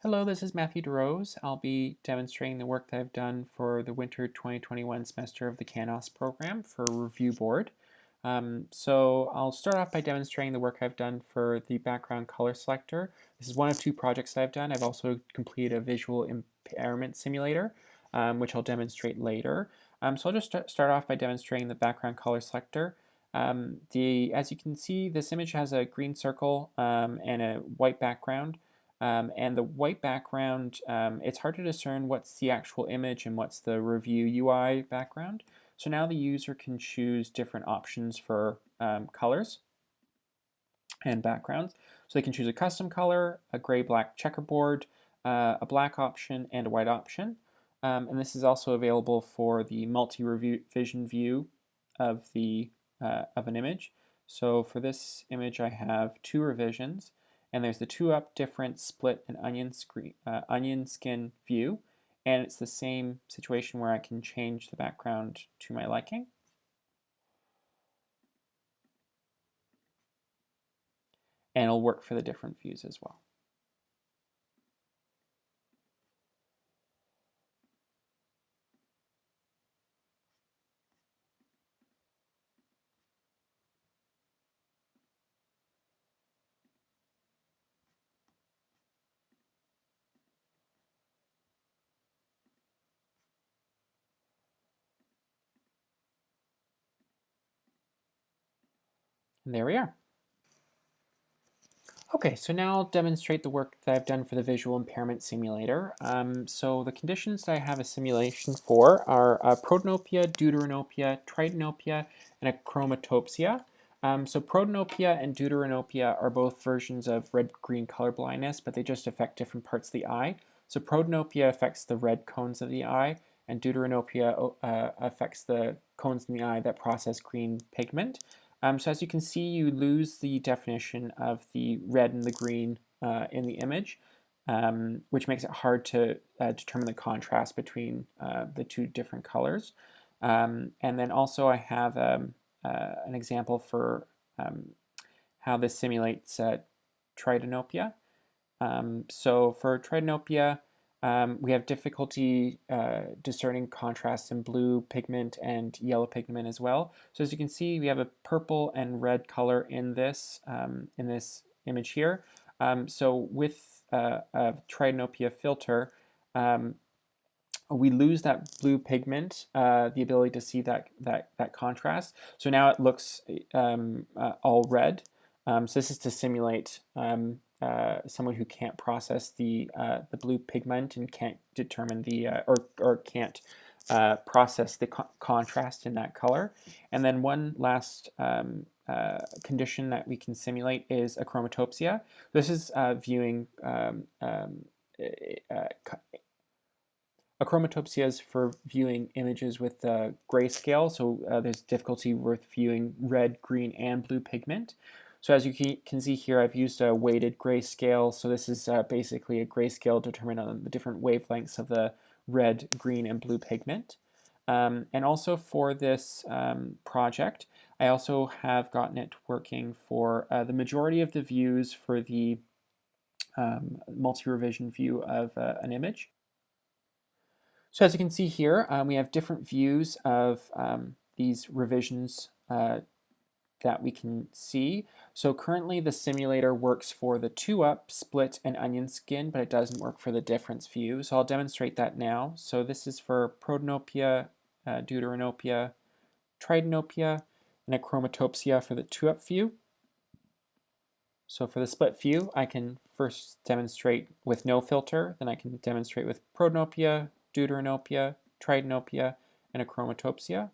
Hello, this is Matthew DeRose. I'll be demonstrating the work that I've done for the winter 2021 semester of the CANOSP program for Review Board. So I'll start off by demonstrating the work I've done for the background color selector. This is one of two projects that I've done. I've also completed a visual impairment simulator, which I'll demonstrate later. So I'll just start off by demonstrating the background color selector. As you can see, this image has a green circle and a white background. And the white background, it's hard to discern what's the actual image and what's the review UI background. So now the user can choose different options for colors and backgrounds. So they can choose a custom color, a gray-black checkerboard, a black option, and a white option. And this is also available for the multi-revision view of an image. So for this image, I have two revisions. And there's the two up different split and onion skin view. And it's the same situation where I can change the background to my liking. And it'll work for the different views as well. And there we are. Okay, so now I'll demonstrate the work that I've done for the visual impairment simulator. So the conditions that I have a simulation for are Protanopia, Deuteranopia, Trinopia, and Achromatopsia. So Protanopia and Deuteranopia are both versions of red-green color blindness, but they just affect different parts of the eye. So Protanopia affects the red cones of the eye, and Deuteranopia affects the cones in the eye that process green pigment. So as you can see, you lose the definition of the red and the green in the image, which makes it hard to determine the contrast between the two different colors. And then also I have an example for how this simulates Trinopia. So for Trinopia, we have difficulty discerning contrast in blue pigment and yellow pigment as well. So as you can see, we have a purple and red color in this image here. So with a Trinopia filter, we lose that blue pigment, the ability to see that contrast. So now it looks all red. So this is to simulate someone who can't process the blue pigment and can't determine the or can't process the contrast in that color. And then one last condition that we can simulate is achromatopsia. This is viewing Achromatopsia is for viewing images with grayscale, so there's difficulty with viewing red, green, and blue pigment. So as you can see here, I've used a weighted grayscale, so this is basically a grayscale determined on the different wavelengths of the red, green, and blue pigment. And also for this project, I also have gotten it working for the majority of the views for the multi-revision view of an image. So as you can see here, we have different views of these revisions that we can see. So currently the simulator works for the two up, split, and onion skin, but it doesn't work for the difference view. So I'll demonstrate that now. So this is for Protanopia, Deuteranopia, Trinopia, and Achromatopsia for the two up view. So for the split view, I can first demonstrate with no filter, then I can demonstrate with Protanopia, Deuteranopia, Trinopia, and Achromatopsia,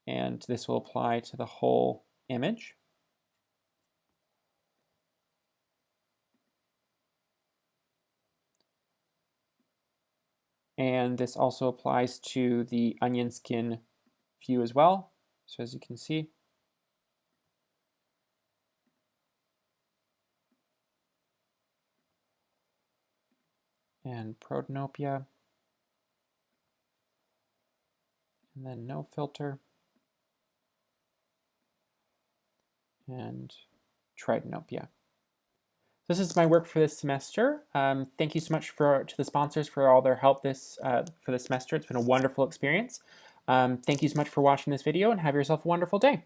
and this will apply to the whole image. And this also applies to the onion skin view as well. So as you can see, and Protanopia, and then no filter, and Trinopia. This is my work for this semester. Thank you so much to the sponsors for all their help for this semester. It's been a wonderful experience. Thank you so much for watching this video, and have yourself a wonderful day.